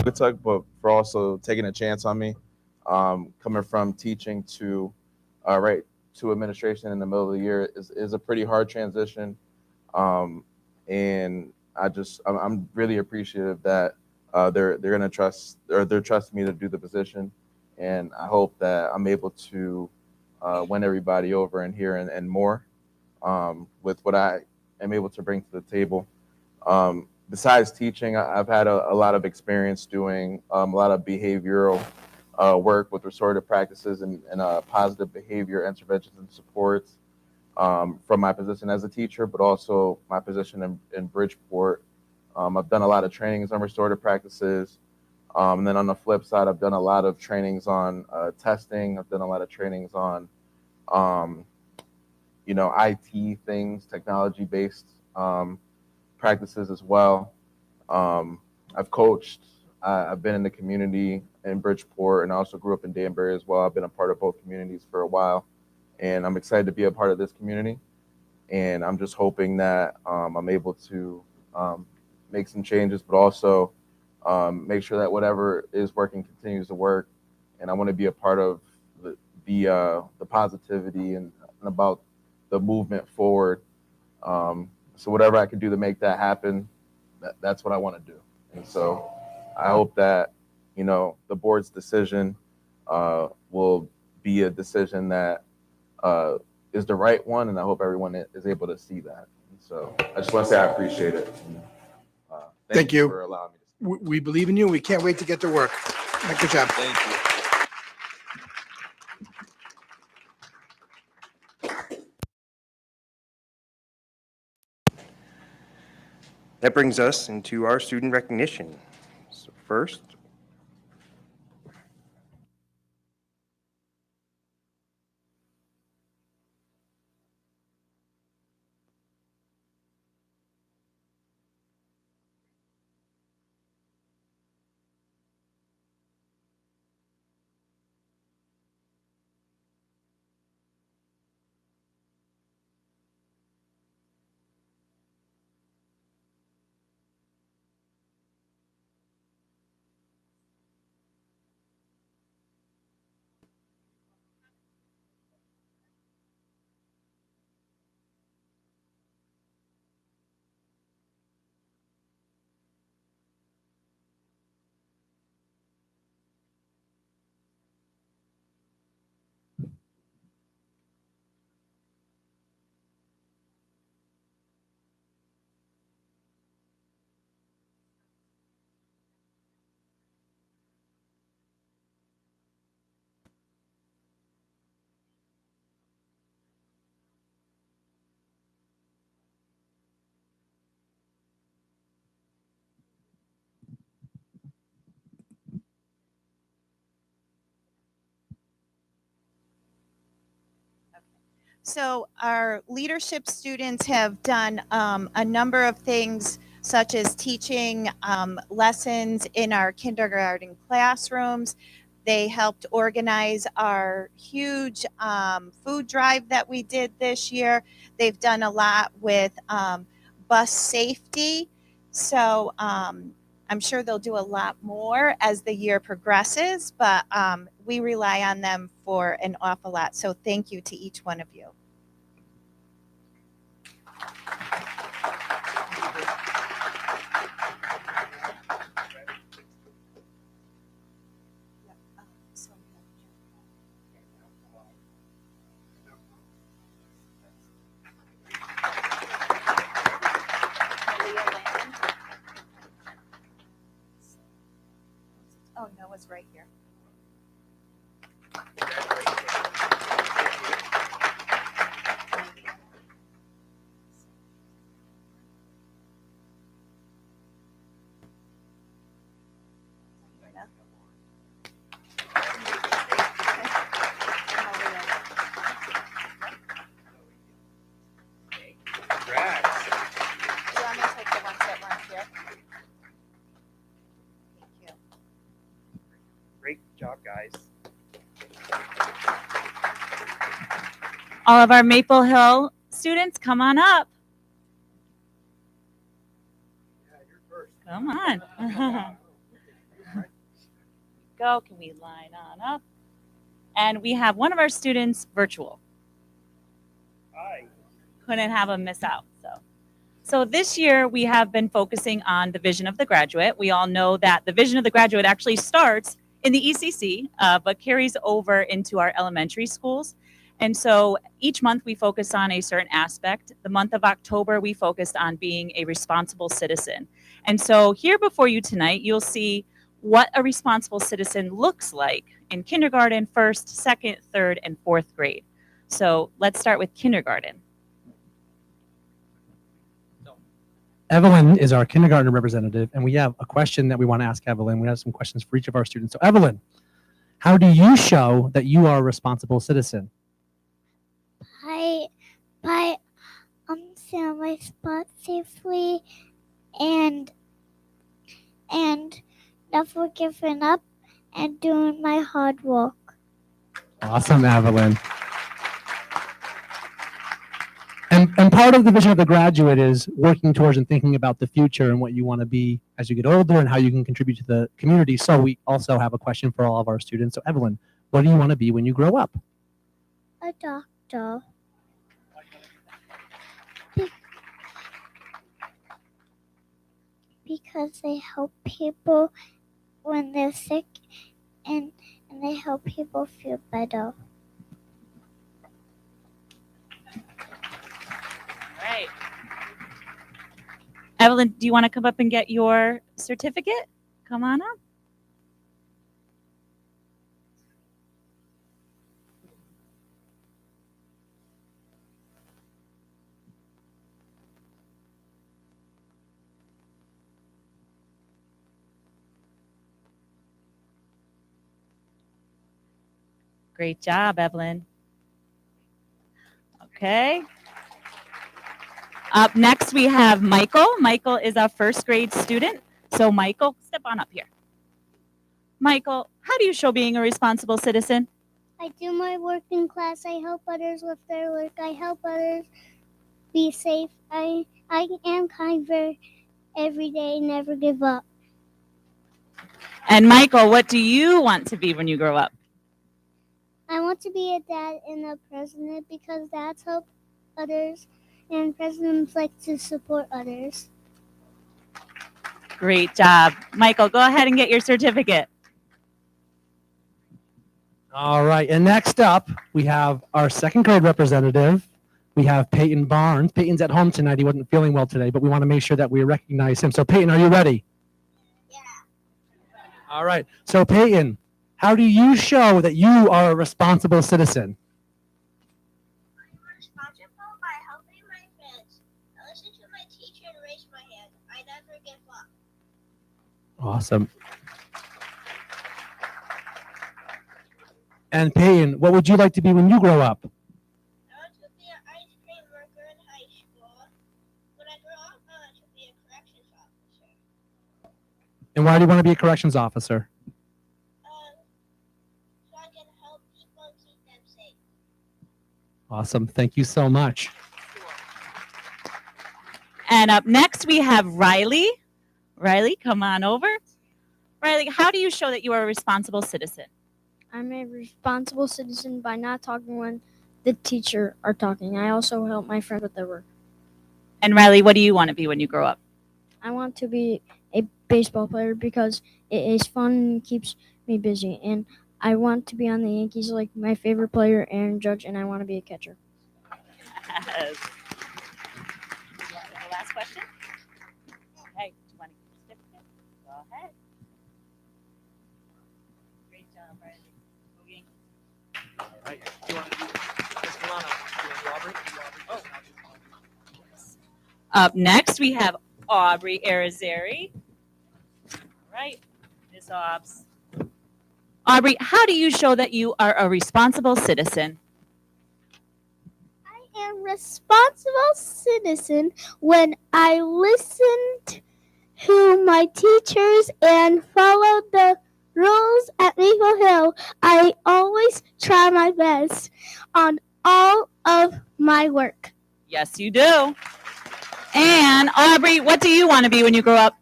Naugatuck, but for also taking a chance on me. Coming from teaching to right to administration in the middle of the year is a pretty hard transition. Um, and I'm really appreciative that they're gonna trust or they're trusting me to do the position, and I hope that I'm able to win everybody over in here and more with what I am able to bring to the table. Besides teaching, I've had a lot of experience doing a lot of behavioral work with restorative practices and positive behavior interventions and supports from my position as a teacher, but also my position in Bridgeport. I've done a lot of trainings on restorative practices. And then on the flip side, I've done a lot of trainings on testing. I've done a lot of trainings on, um, IT things, technology based practices as well. Um, I've coached. I've been in the community in Bridgeport, and I also grew up in Danbury as well. I've been a part of both communities for a while, and I'm excited to be a part of this community. And I'm just hoping that I'm able to um, make some changes, but also make sure that whatever is working continues to work. And I want to be a part of the positivity and about the movement forward. So whatever I can do to make that happen, that's what I want to do. And so I hope that the board's decision will be a decision that uh, is the right one, and I hope everyone is able to see that. And so I just want to say I appreciate it. And, Thank you you. for allowing me to speak. We believe in you. We can't wait to get to work. Good job. Thank you. That brings us into our student recognition. So first, So our leadership students have done a number of things, such as teaching lessons in our kindergarten classrooms. They helped organize our huge food drive that we did this year. They've done a lot with bus safety. So I'm sure they'll do a lot more as the year progresses, but we rely on them for an awful lot. So thank you to each one of you. Oh, Noah's right here. great job, guys. All of our Maple Hill students, come on up. Yeah, you're first. Come on. go. Can we line on up? And we have one of our students virtual. Hi. Couldn't have them miss out. So this year we have been focusing on the vision of the graduate. We all know that the vision of the graduate actually starts in the ECC, but carries over into our elementary schools. And so each month we focus on a certain aspect. The month of October, we focused on being a responsible citizen. And so here before you tonight, you'll see what a responsible citizen looks like in kindergarten, first, second, third, and fourth grade. So let's start with kindergarten. Evelyn is our kindergarten representative, and we have a question that we want to ask Evelyn. We have some questions for each of our students. So Evelyn, how do you show that you are a responsible citizen? By staying on my spot safely and never giving up and doing my hard work. Awesome, Evelyn. And part of the vision of the graduate is working towards and thinking about the future and what you want to be as you get older and how you can contribute to the community. So we also have a question for all of our students. So Evelyn, what do you want to be when you grow up? A doctor. Because they help people when they're sick and they help people feel better. Right. Evelyn, do you want to come up and get your certificate? Come on up. Great job, Evelyn. Okay. Up next, we have Michael. Michael is a first grade student. So Michael, step on up here. Michael, how do you show being a responsible citizen? I do my work in class. I help others with their work. I help others be safe. I am kind every day. Never give up. And Michael, what do you want to be when you grow up? I want to be a dad and a president because dads help others and presidents like to support others. Great job. Michael, go ahead and get your certificate. All right. And next up, we have our second grade representative. We have Peyton Barnes. Peyton's at home tonight. He wasn't feeling well today, but we want to make sure that we recognize him. So Peyton, are you ready? Yeah. All right. So Peyton, how do you show that you are a responsible citizen? I'm responsible by helping my friends. I listen to my teacher and raise my hand. I never give up. Awesome. And Peyton, what would you like to be when you grow up? I want to be an ice cream worker in high school. When I grow up, I want to be a corrections officer. And why do you want to be a corrections officer? So I can help people keep them safe. Awesome. Thank you so much. And up next, we have Riley. Riley, come on over. Riley, how do you show that you are a responsible citizen? I'm a responsible citizen by not talking when the teacher are talking. I also help my friends with their work. And Riley, what do you want to be when you grow up? I want to be a baseball player because it is fun and keeps me busy. And I want to be on the Yankees like my favorite player, Aaron Judge, and I want to be a catcher. Yes. The last question? Okay, do you want to get your certificate? Go ahead. Great job, Riley. Up next, we have Aubrey Arizari. All right, Ms. Aubs. Aubrey, how do you show that you are a responsible citizen? I am responsible citizen when I listen to my teachers and follow the rules at Maple Hill. I always try my best on all of my work. Yes, you do. And Aubrey, what do you want to be when you grow up?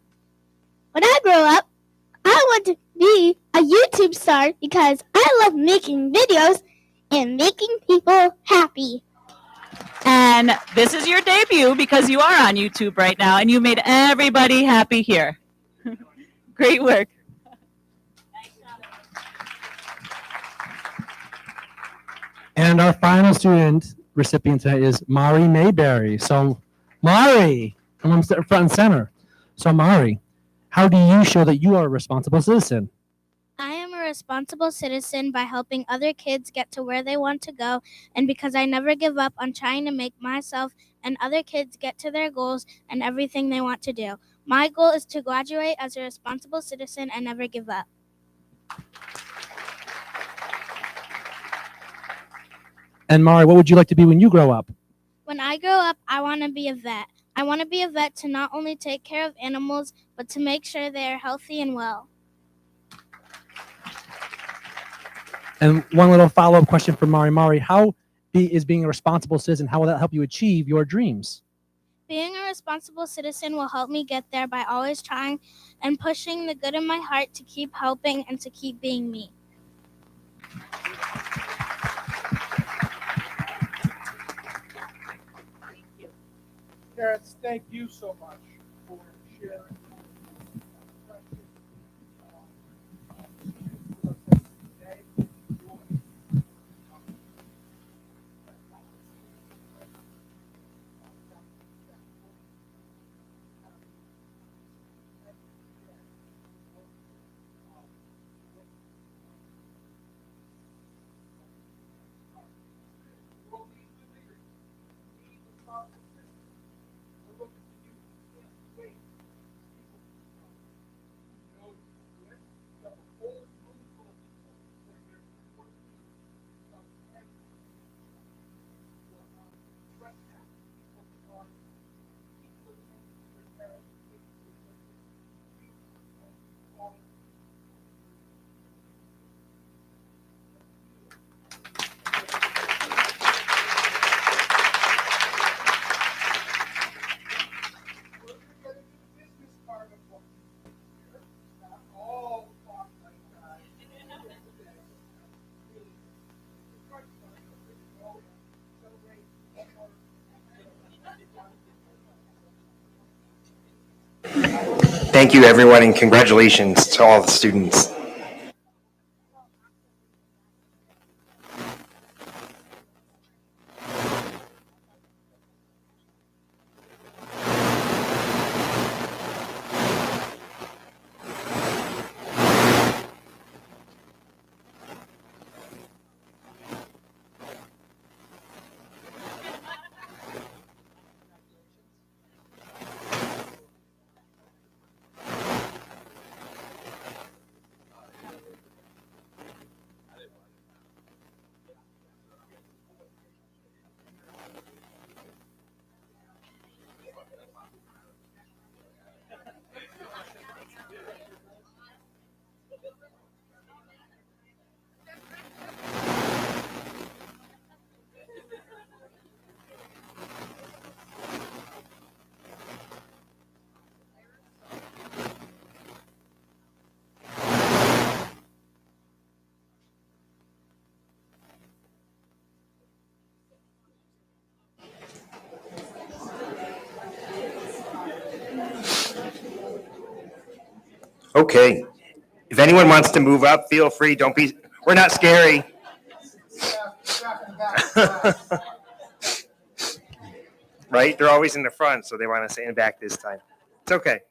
When I grow up, I want to be a YouTube star because I love making videos and making people happy. And this is your debut because you are on YouTube right now and you made everybody happy here. Great work. And our final student recipient today is Mari Mayberry. So, Mari, come on front and center. So, Mari, how do you show that you are a responsible citizen? I am a responsible citizen by helping other kids get to where they want to go, and because I never give up on trying to make myself and other kids get to their goals and everything they want to do. My goal is to graduate as a responsible citizen and never give up. And Mari, what would you like to be when you grow up? When I grow up, I want to be a vet. I want to be a vet to not only take care of animals, but to make sure they are healthy and well. And one little follow-up question for Mari. Mari, how is being a responsible citizen, how will that help you achieve your dreams? Being a responsible citizen will help me get there by always trying and pushing the good in my heart to keep helping and to keep being me. Parents, thank you so much for sharing. Thank you, everyone, and congratulations to all the students. Okay. If anyone wants to move up, feel free. Don't be, we're not scary. Right? They're always in the front, so they want to stay in the back this time. It's okay.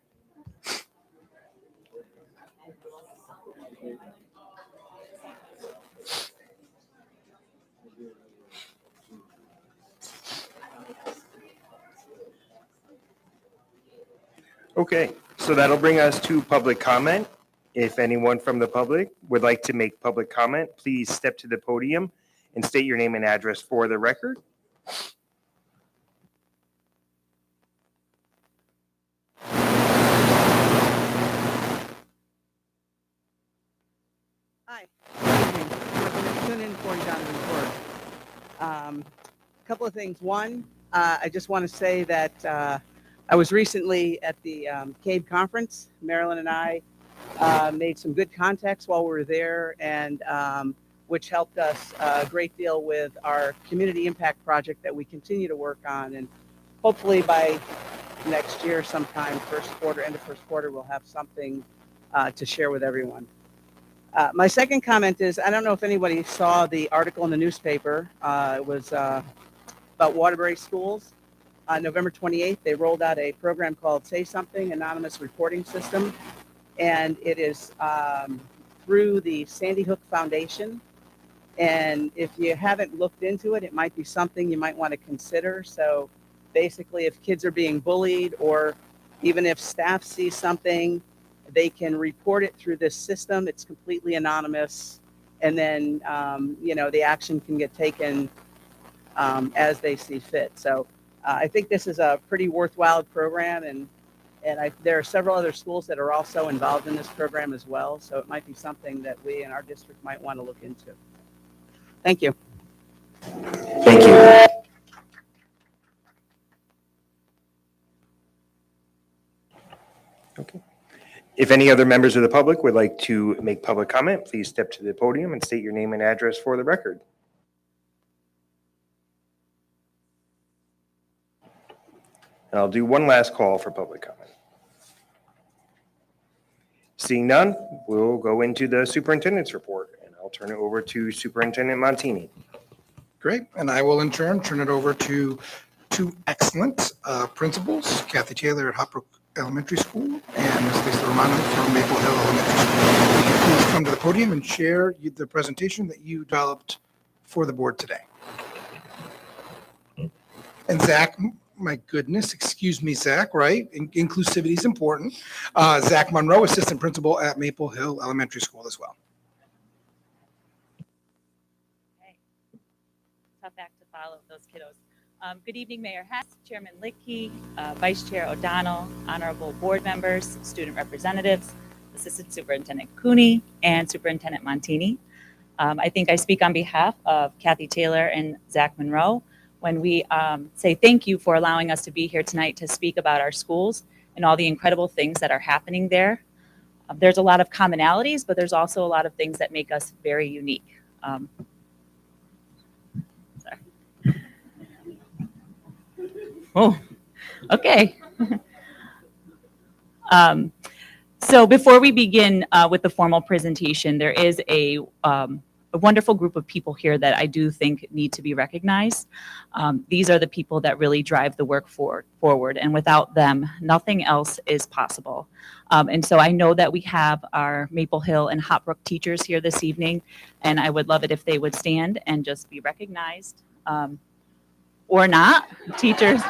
Okay, so that'll bring us to public comment. If anyone from the public would like to make public comment, please step to the podium and state your name and address for the record. Hi. I'm tuning in for Jonathan's work. Couple of things. One, I just want to say that I was recently at the CABE conference. Marilyn and I made some good contacts while we were there, and which helped us a great deal with our community impact project that we continue to work on. And hopefully by next year sometime, end of first quarter, we'll have something to share with everyone. My second comment is, I don't know if anybody saw the article in the newspaper. It was about Waterbury schools. On November 28th, they rolled out a program called Say Something, Anonymous Reporting System. And it is through the Sandy Hook Foundation. And if you haven't looked into it, it might be something you might want to consider. So basically, if kids are being bullied, or even if staff sees something, they can report it through this system. It's completely anonymous. And then, the action can get taken as they see fit. So I think this is a pretty worthwhile program. And there are several other schools that are also involved in this program as well. So it might be something that we in our district might want to look into. Thank you. Thank you. Okay. If any other members of the public would like to make public comment, please step to the podium and state your name and address for the record. And I'll do one last call for public comment. Seeing none, we'll go into the superintendent's report, and I'll turn it over to Superintendent Montini. Great, and I will in turn turn it over to two excellent principals, Kathy Taylor at Hopbrook Elementary School and Ms. Lisa Romano from Maple Hill Elementary School. Please come to the podium and share the presentation that you developed for the board today. And Zach, my goodness, excuse me, Zach, right? Inclusivity is important. Zach Monroe, assistant principal at Maple Hill Elementary School as well. Okay. Tough act to follow those kiddos. Good evening, Mayor Hess, Chairman Lickey, Vice Chair O'Donnell, honorable board members, student representatives, Assistant Superintendent Cooney, and Superintendent Montini. I think I speak on behalf of Kathy Taylor and Zach Monroe when we say thank you for allowing us to be here tonight to speak about our schools and all the incredible things that are happening there. There's a lot of commonalities, but there's also a lot of things that make us very unique. Oh, okay. So before we begin with the formal presentation, there is a wonderful group of people here that I do think need to be recognized. These are the people that really drive the work forward, and without them, nothing else is possible. And so I know that we have our Maple Hill and Hopbrook teachers here this evening, and I would love it if they would stand and just be recognized. Or not, teachers.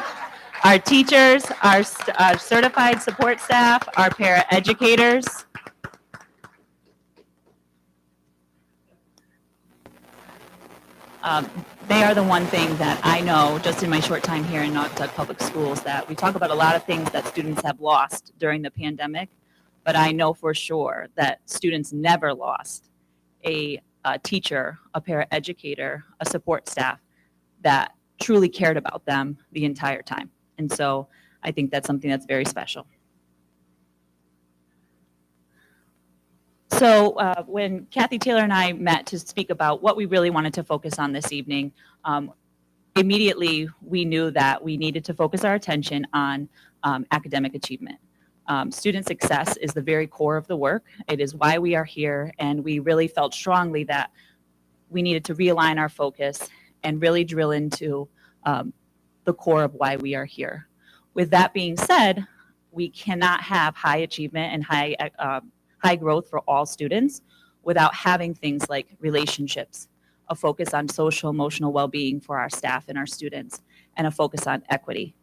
Our teachers, our certified support staff, our paraeducators. They are the one thing that I know just in my short time here in Naugatuck Public Schools that we talk about a lot of things that students have lost during the pandemic, but I know for sure that students never lost a teacher, a paraeducator, a support staff that truly cared about them the entire time. And so I think that's something that's very special. So when Kathy Taylor and I met to speak about what we really wanted to focus on this evening, immediately we knew that we needed to focus our attention on academic achievement. Student success is the very core of the work. It is why we are here, and we really felt strongly that we needed to realign our focus and really drill into the core of why we are here. With that being said, we cannot have high achievement and high growth for all students without having things like relationships, a focus on social emotional well-being for our staff and our students, and a focus on equity.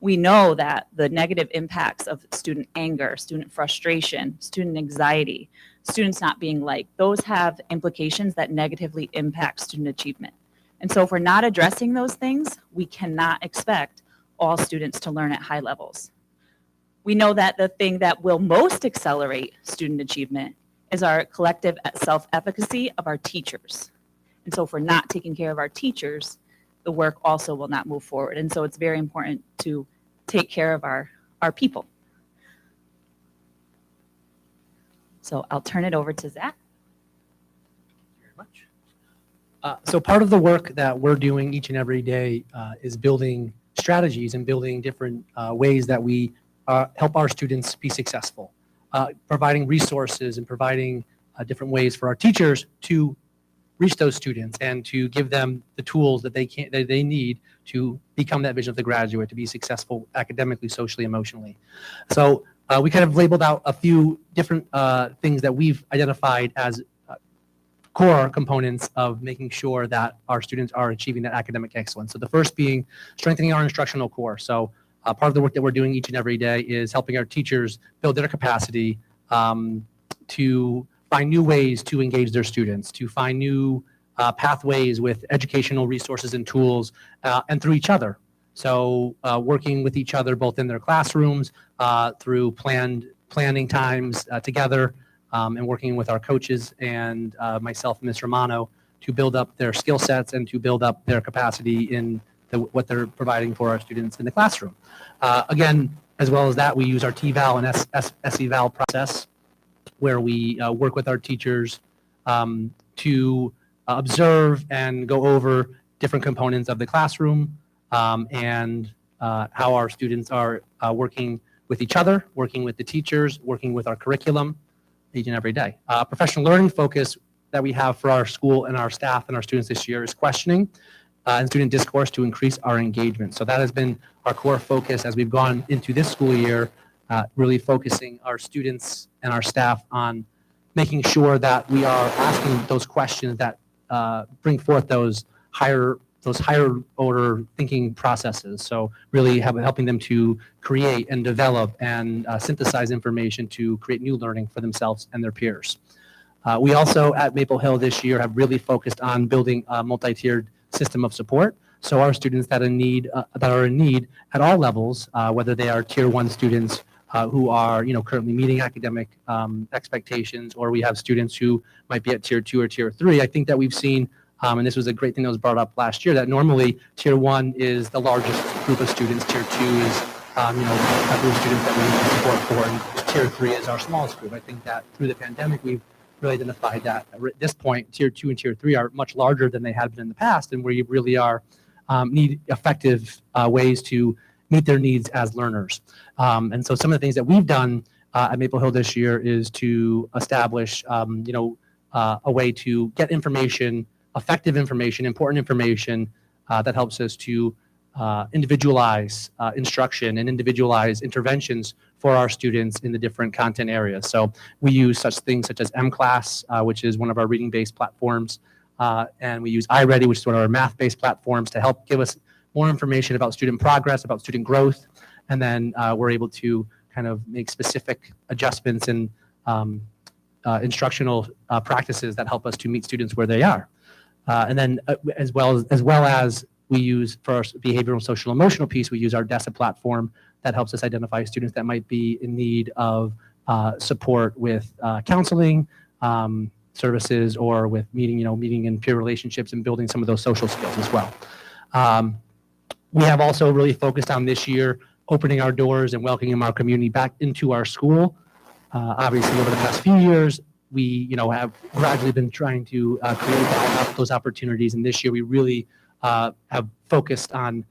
We know that the negative impacts of student anger, student frustration, student anxiety, students not being liked, those have implications that negatively impact student achievement. And so if we're not addressing those things, we cannot expect all students to learn at high levels. We know that the thing that will most accelerate student achievement is our collective self-efficacy of our teachers. And so if we're not taking care of our teachers, the work also will not move forward. And so it's very important to take care of our people. So I'll turn it over to Zach. Very much. So part of the work that we're doing each and every day is building strategies and building different ways that we help our students be successful, providing resources and providing different ways for our teachers to reach those students and to give them the tools that they need to become that vision of the graduate, to be successful academically, socially, emotionally. So we kind of labeled out a few different things that we've identified as core components of making sure that our students are achieving that academic excellence. So the first being strengthening our instructional core. So part of the work that we're doing each and every day is helping our teachers build their capacity to find new ways to engage their students, to find new pathways with educational resources and tools, and through each other. So working with each other both in their classrooms, through planning times together, and working with our coaches and myself and Ms. Romano to build up their skill sets and to build up their capacity in what they're providing for our students in the classroom. Again, as well as that, we use our TVAL and SEVAL process, where we work with our teachers to observe and go over different components of the classroom and how our students are working with each other, working with the teachers, working with our curriculum each and every day. Professional learning focus that we have for our school and our staff and our students this year is questioning and student discourse to increase our engagement. So that has been our core focus as we've gone into this school year, really focusing our students and our staff on making sure that we are asking those questions that bring forth those higher order thinking processes. So really helping them to create and develop and synthesize information to create new learning for themselves and their peers. We also at Maple Hill this year have really focused on building a multi-tiered system of support. So our students that are in need at all levels, whether they are tier 1 students who are currently meeting academic expectations, or we have students who might be at tier 2 or tier 3. I think that we've seen, and this was a great thing that was brought up last year, that normally tier 1 is the largest group of students, tier 2 is a group of students that we need support for, and tier 3 is our smallest group. I think that through the pandemic we've really identified that at this point tier 2 and tier 3 are much larger than they had been in the past, and we really are need effective ways to meet their needs as learners. And so some of the things that we've done at Maple Hill this year is to establish a way to get information, effective information, important information that helps us to individualize instruction and individualize interventions for our students in the different content areas. So we use such things such as M-Class, which is one of our reading-based platforms, and we use iReady, which is one of our math-based platforms, to help give us more information about student progress, about student growth, and then we're able to kind of make specific adjustments in instructional practices that help us to meet students where they are. And then as well as we use for our behavioral, social, emotional piece, we use our DESA platform that helps us identify students that might be in need of support with counseling services, or with meeting in peer relationships and building some of those social skills as well. We have also really focused on this year opening our doors and welcoming our community back into our school. Obviously, over the past few years, we have gradually been trying to create those opportunities, and this year we really have focused on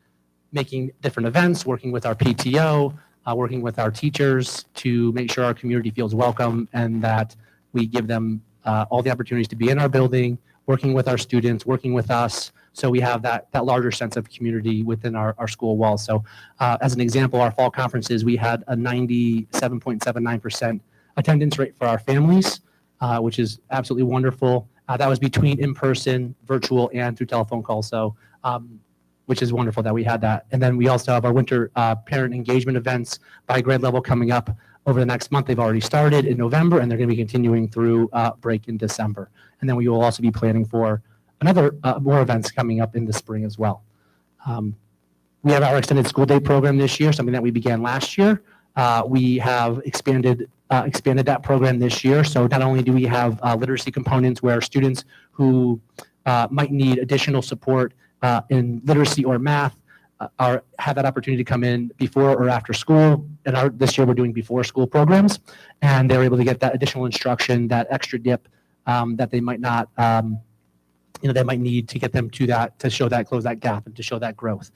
making different events, working with our PTO, working with our teachers to make sure our community feels welcome and that we give them all the opportunities to be in our building, working with our students, working with us, so we have that larger sense of community within our school walls. So as an example, our fall conferences, we had a 97.79% attendance rate for our families, which is absolutely wonderful. That was between in-person, virtual, and through telephone calls. So which is wonderful that we had that. And then we also have our winter parent engagement events by grade level coming up over the next month. They've already started in November, and they're going to be continuing through break in December. And then we will also be planning for another more events coming up in the spring as well. We have our extended school day program this year, something that we began last year. We have expanded that program this year. So not only do we have literacy components where students who might need additional support in literacy or math have that opportunity to come in before or after school. And this year we're doing before school programs, and they're able to get that additional instruction, that extra dip that they might not, they might need to get them to that, to show that, close that gap and to show that growth.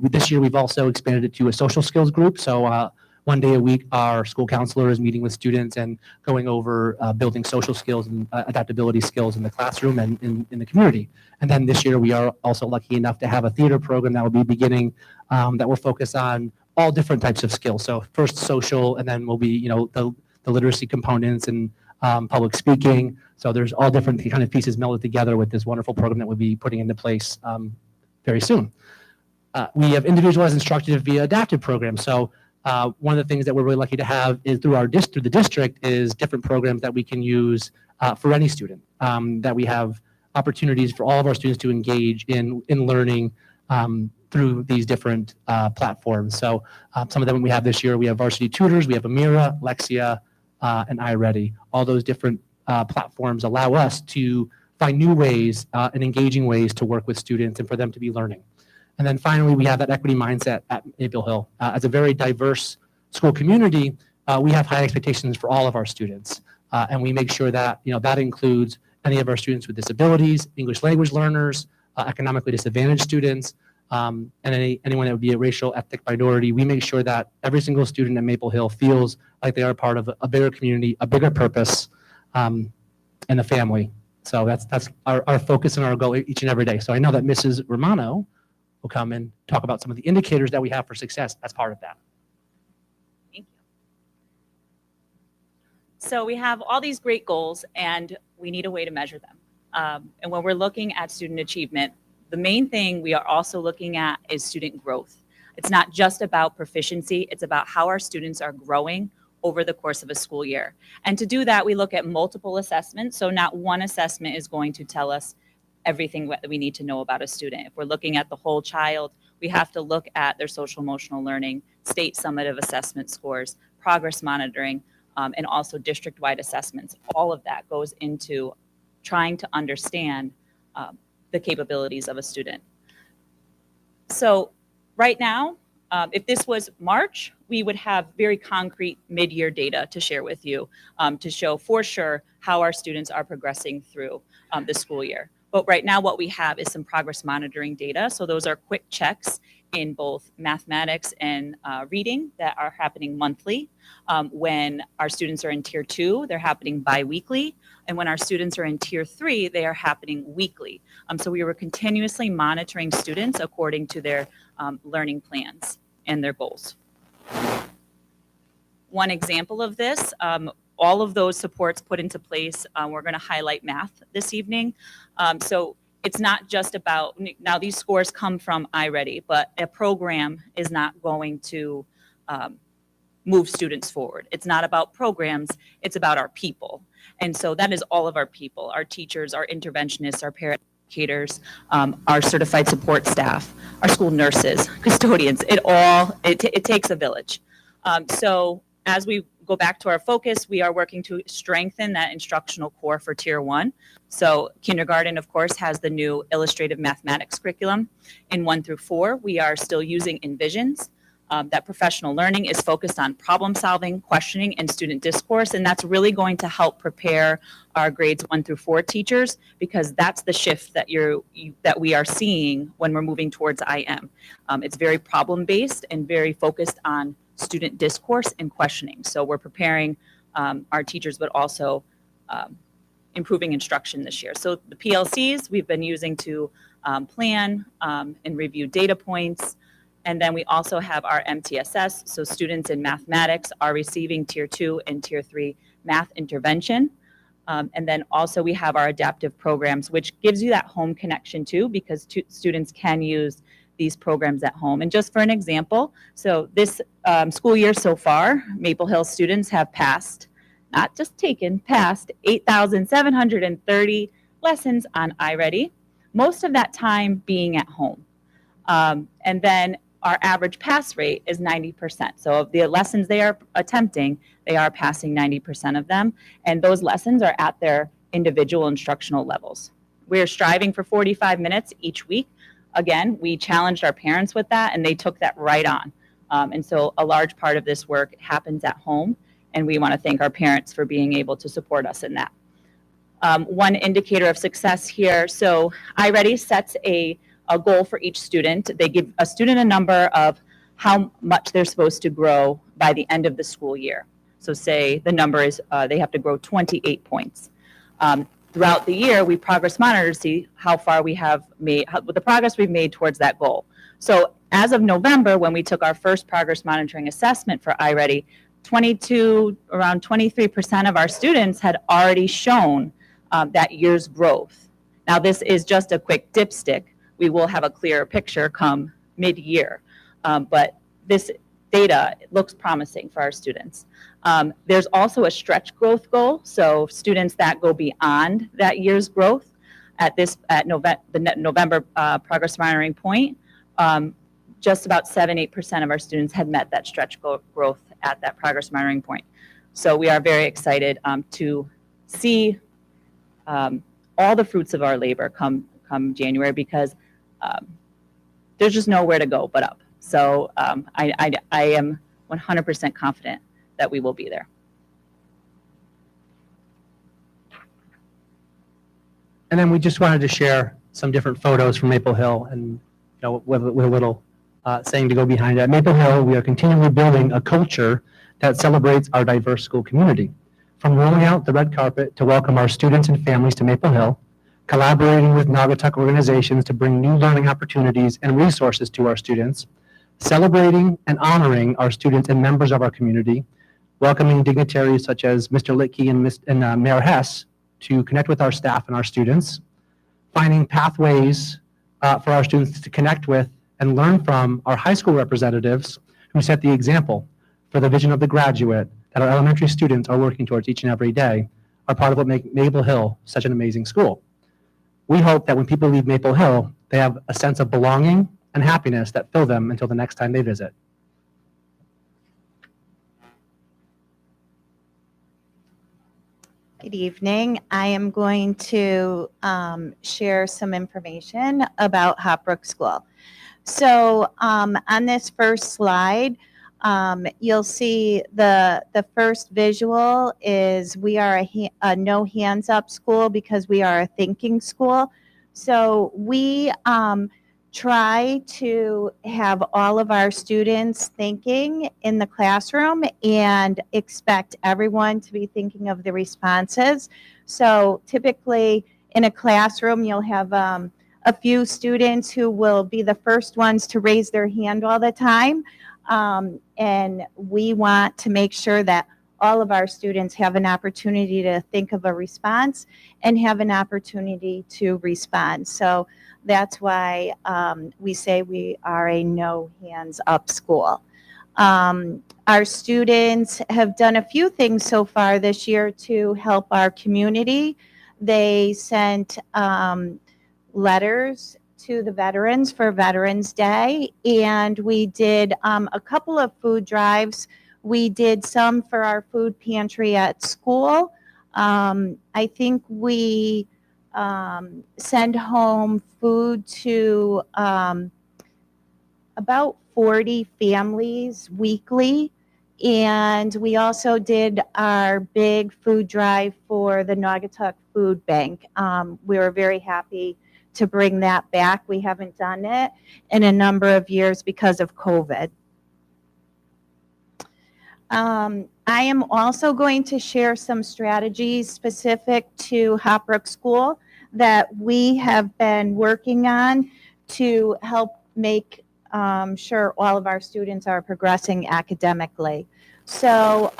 This year we've also expanded it to a social skills group. So one day a week, our school counselor is meeting with students and going over building social skills and adaptability skills in the classroom and in the community. And then this year, we are also lucky enough to have a theater program that will be beginning that will focus on all different types of skills. So first social, and then will be, the literacy components and public speaking. So there's all different kind of pieces melded together with this wonderful program that we'll be putting into place very soon. We have individualized instructive via adaptive programs. So one of the things that we're really lucky to have is through the district is different programs that we can use for any student, that we have opportunities for all of our students to engage in learning through these different platforms. So some of them we have this year, we have Varsity Tutors, we have Amira, Lexia, and iReady. All those different platforms allow us to find new ways and engaging ways to work with students and for them to be learning. And then finally, we have that equity mindset at Maple Hill. As a very diverse school community, we have high expectations for all of our students. And we make sure that, that includes any of our students with disabilities, English language learners, economically disadvantaged students, and anyone that would be a racial, ethnic minority. We make sure that every single student at Maple Hill feels like they are part of a bigger community, a bigger purpose, and a family. So that's our focus and our goal each and every day. So I know that Mrs. Romano will come and talk about some of the indicators that we have for success as part of that. Thank you. So we have all these great goals, and we need a way to measure them. And when we're looking at student achievement, the main thing we are also looking at is student growth. It's not just about proficiency, it's about how our students are growing over the course of a school year. And to do that, we look at multiple assessments. So not one assessment is going to tell us everything that we need to know about a student. If we're looking at the whole child, we have to look at their social emotional learning, state summative assessment scores, progress monitoring, and also district-wide assessments. All of that goes into trying to understand the capabilities of a student. So right now, if this was March, we would have very concrete mid-year data to share with you to show for sure how our students are progressing through the school year. But right now what we have is some progress monitoring data. So those are quick checks in both mathematics and reading that are happening monthly. When our students are in tier 2, they're happening bi-weekly. And when our students are in tier 3, they are happening weekly. So we were continuously monitoring students according to their learning plans and their goals. One example of this, all of those supports put into place, we're going to highlight math this evening. So it's not just about, now these scores come from iReady, but a program is not going to move students forward. It's not about programs, it's about our people. And so that is all of our people, our teachers, our interventionists, our parent educators, our certified support staff, our school nurses, custodians, it takes a village. So as we go back to our focus, we are working to strengthen that instructional core for tier 1. So kindergarten, of course, has the new illustrative mathematics curriculum. In 1 through 4, we are still using Envisions. That professional learning is focused on problem solving, questioning, and student discourse. And that's really going to help prepare our grades 1 through 4 teachers, because that's the shift that that we are seeing when we're moving towards IM. It's very problem-based and very focused on student discourse and questioning. So we're preparing our teachers, but also improving instruction this year. So the PLCs we've been using to plan and review data points. And then we also have our MTSS. So students in mathematics are receiving tier 2 and tier 3 math intervention. And then also we have our adaptive programs, which gives you that home connection too, because students can use these programs at home. And just for an example, so this school year so far, Maple Hill students have passed, not just taken, passed 8,730 lessons on iReady, most of that time being at home. And then our average pass rate is 90%. So of the lessons they are attempting, they are passing 90% of them. And those lessons are at their individual instructional levels. We're striving for 45 minutes each week again, we challenged our parents with that, and they took that right on. And so a large part of this work happens at home, and we want to thank our parents for being able to support us in that. One indicator of success here, so iReady sets a goal for each student. They give a student a number of how much they're supposed to grow by the end of the school year. So say the number is, they have to grow 28 points. Throughout the year, we progress monitor to see how far we have made, the progress we've made towards that goal. So as of November, when we took our first progress monitoring assessment for iReady, around 23% of our students had already shown that year's growth. Now, this is just a quick dipstick. We will have a clearer picture come mid-year, but this data looks promising for our students. There's also a stretch growth goal, so students that go beyond that year's growth at the November progress monitoring point, just about 7-8% of our students had met that stretch growth at that progress monitoring point. So we are very excited to see all the fruits of our labor come January, because there's just nowhere to go but up. So I am 100% confident that we will be there. And then we just wanted to share some different photos from Maple Hill, and with a little saying to go behind it. At Maple Hill, we are continually building a culture that celebrates our diverse school community. From rolling out the red carpet to welcome our students and families to Maple Hill, collaborating with Naugatuck organizations to bring new learning opportunities and resources to our students, celebrating and honoring our students and members of our community, welcoming dignitaries such as Mr. Litke and Mayor Hess to connect with our staff and our students, finding pathways for our students to connect with and learn from our high school representatives who set the example for the vision of the graduate that our elementary students are working towards each and every day, are part of what makes Maple Hill such an amazing school. We hope that when people leave Maple Hill, they have a sense of belonging and happiness that fill them until the next time they visit. Good evening. I am going to share some information about Hopbrook School. So on this first slide, you'll see the first visual is we are a no hands up school because we are a thinking school. So we try to have all of our students thinking in the classroom and expect everyone to be thinking of the responses. So typically in a classroom, you'll have a few students who will be the first ones to raise their hand all the time. And we want to make sure that all of our students have an opportunity to think of a response and have an opportunity to respond. So that's why we say we are a no hands up school. Our students have done a few things so far this year to help our community. They sent letters to the veterans for Veterans Day, and we did a couple of food drives. We did some for our food pantry at school. I think we send home food to about 40 families weekly. And we also did our big food drive for the Naugatuck Food Bank. We were very happy to bring that back. We haven't done it in a number of years because of COVID. I am also going to share some strategies specific to Hopbrook School that we have been working on to help make sure all of our students are progressing academically. So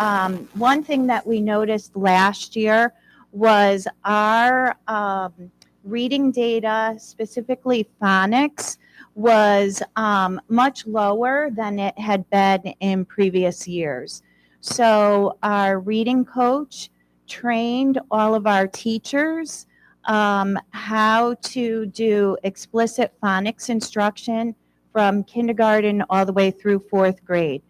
one thing that we noticed last year was our reading data, specifically phonics, was much lower than it had been in previous years. So our reading coach trained all of our teachers how to do explicit phonics instruction from kindergarten all the way through 4th grade.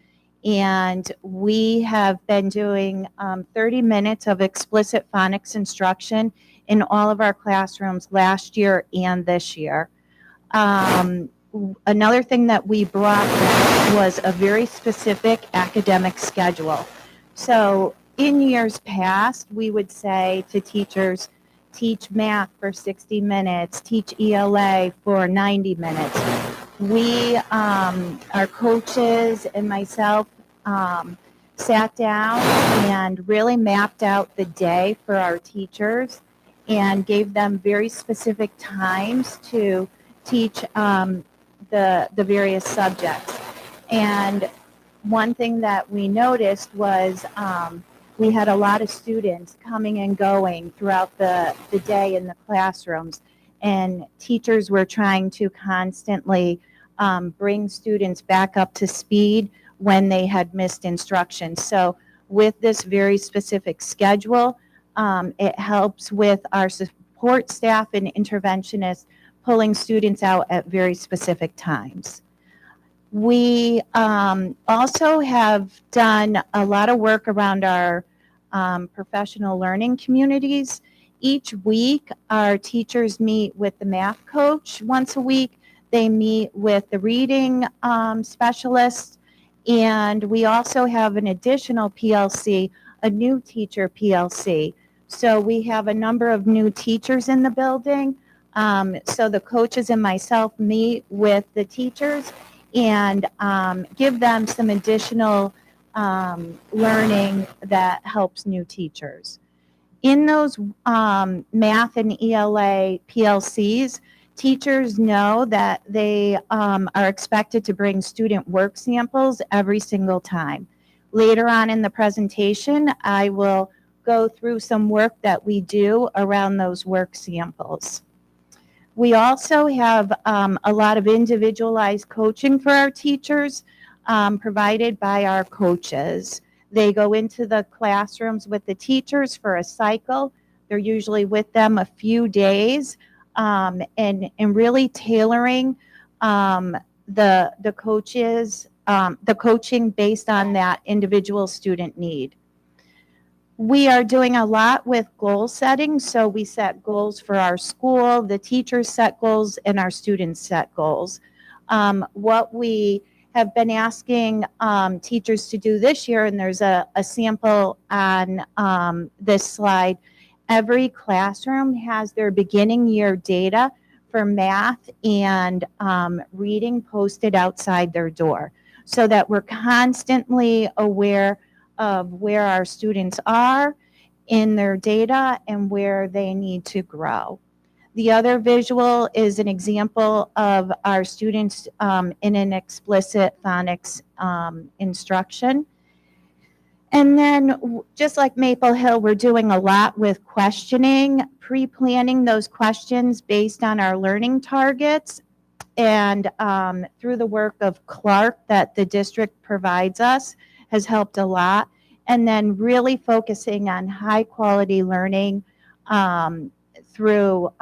And we have been doing 30 minutes of explicit phonics instruction in all of our classrooms last year and this year. Another thing that we brought back was a very specific academic schedule. So in years past, we would say to teachers, teach math for 60 minutes, teach ELA for 90 minutes. We, our coaches and myself, sat down and really mapped out the day for our teachers and gave them very specific times to teach the various subjects. And one thing that we noticed was we had a lot of students coming and going throughout the day in the classrooms, and teachers were trying to constantly bring students back up to speed when they had missed instruction. So with this very specific schedule, it helps with our support staff and interventionists pulling students out at very specific times. We also have done a lot of work around our professional learning communities. Each week, our teachers meet with the math coach once a week. They meet with the reading specialist. And we also have an additional PLC, a new teacher PLC. So we have a number of new teachers in the building. So the coaches and myself meet with the teachers and give them some additional learning that helps new teachers. In those math and ELA PLCs, teachers know that they are expected to bring student work samples every single time. Later on in the presentation, I will go through some work that we do around those work samples. We also have a lot of individualized coaching for our teachers provided by our coaches. They go into the classrooms with the teachers for a cycle. They're usually with them a few days and really tailoring the coaches, the coaching based on that individual student need. We are doing a lot with goal setting. So we set goals for our school, the teachers set goals, and our students set goals. What we have been asking teachers to do this year, and there's a sample on this slide, every classroom has their beginning year data for math and reading posted outside their door so that we're constantly aware of where our students are in their data and where they need to grow. The other visual is an example of our students in an explicit phonics instruction. And then just like Maple Hill, we're doing a lot with questioning, pre-planning those questions based on our learning targets. And through the work of Clark that the district provides us has helped a lot. And then really focusing on high quality learning through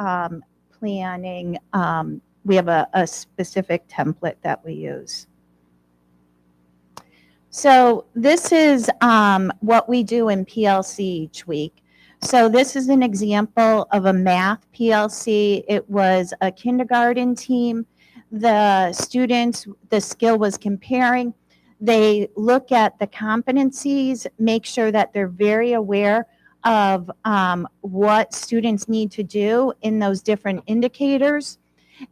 planning. We have a specific template that we use. So this is what we do in PLC each week. So this is an example of a math PLC. It was a kindergarten team. The students, the skill was comparing. They look at the competencies, make sure that they're very aware of what students need to do in those different indicators.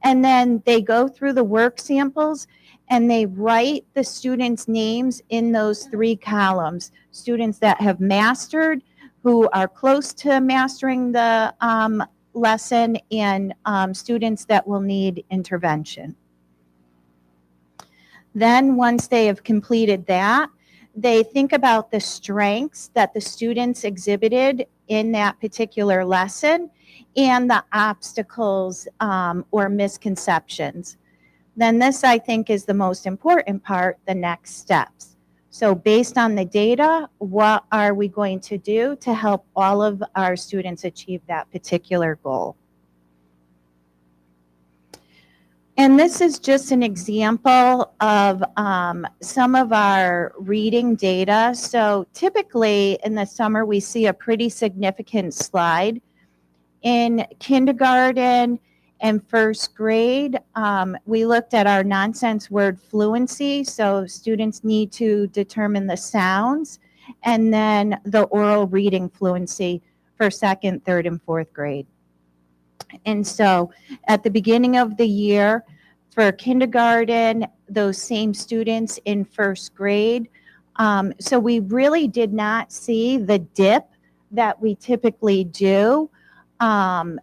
And then they go through the work samples and they write the students' names in those 3 columns. Students that have mastered, who are close to mastering the lesson, and students that will need intervention. Then once they have completed that, they think about the strengths that the students exhibited in that particular lesson and the obstacles or misconceptions. Then this, I think, is the most important part, the next steps. So based on the data, what are we going to do to help all of our students achieve that particular goal? And this is just an example of some of our reading data. So typically in the summer, we see a pretty significant slide. In kindergarten In first grade, we looked at our nonsense word fluency. So students need to determine the sounds, and then the oral reading fluency for second, third, and fourth grade. And so at the beginning of the year for kindergarten, those same students in first grade. So we really did not see the dip that we typically do from,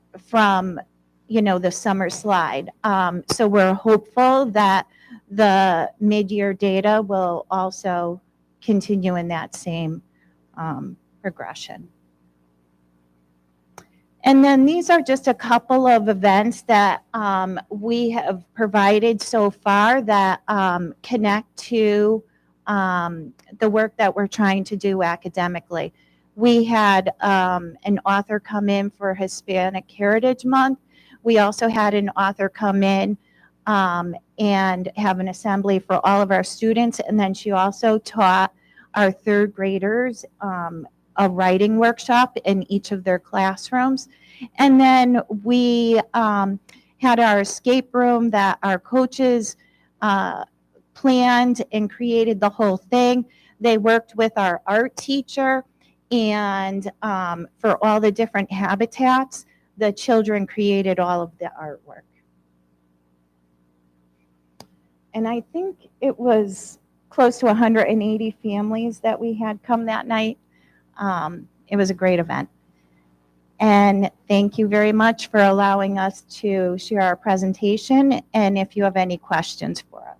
the summer slide. So we're hopeful that the mid-year data will also continue in that same progression. And then these are just a couple of events that we have provided so far that connect to the work that we're trying to do academically. We had an author come in for Hispanic Heritage Month. We also had an author come in and have an assembly for all of our students. And then she also taught our third graders a writing workshop in each of their classrooms. And then we had our escape room that our coaches planned and created the whole thing. They worked with our art teacher, and for all the different habitats, the children created all of the artwork. And I think it was close to 180 families that we had come that night. It was a great event. And thank you very much for allowing us to share our presentation, and if you have any questions for us.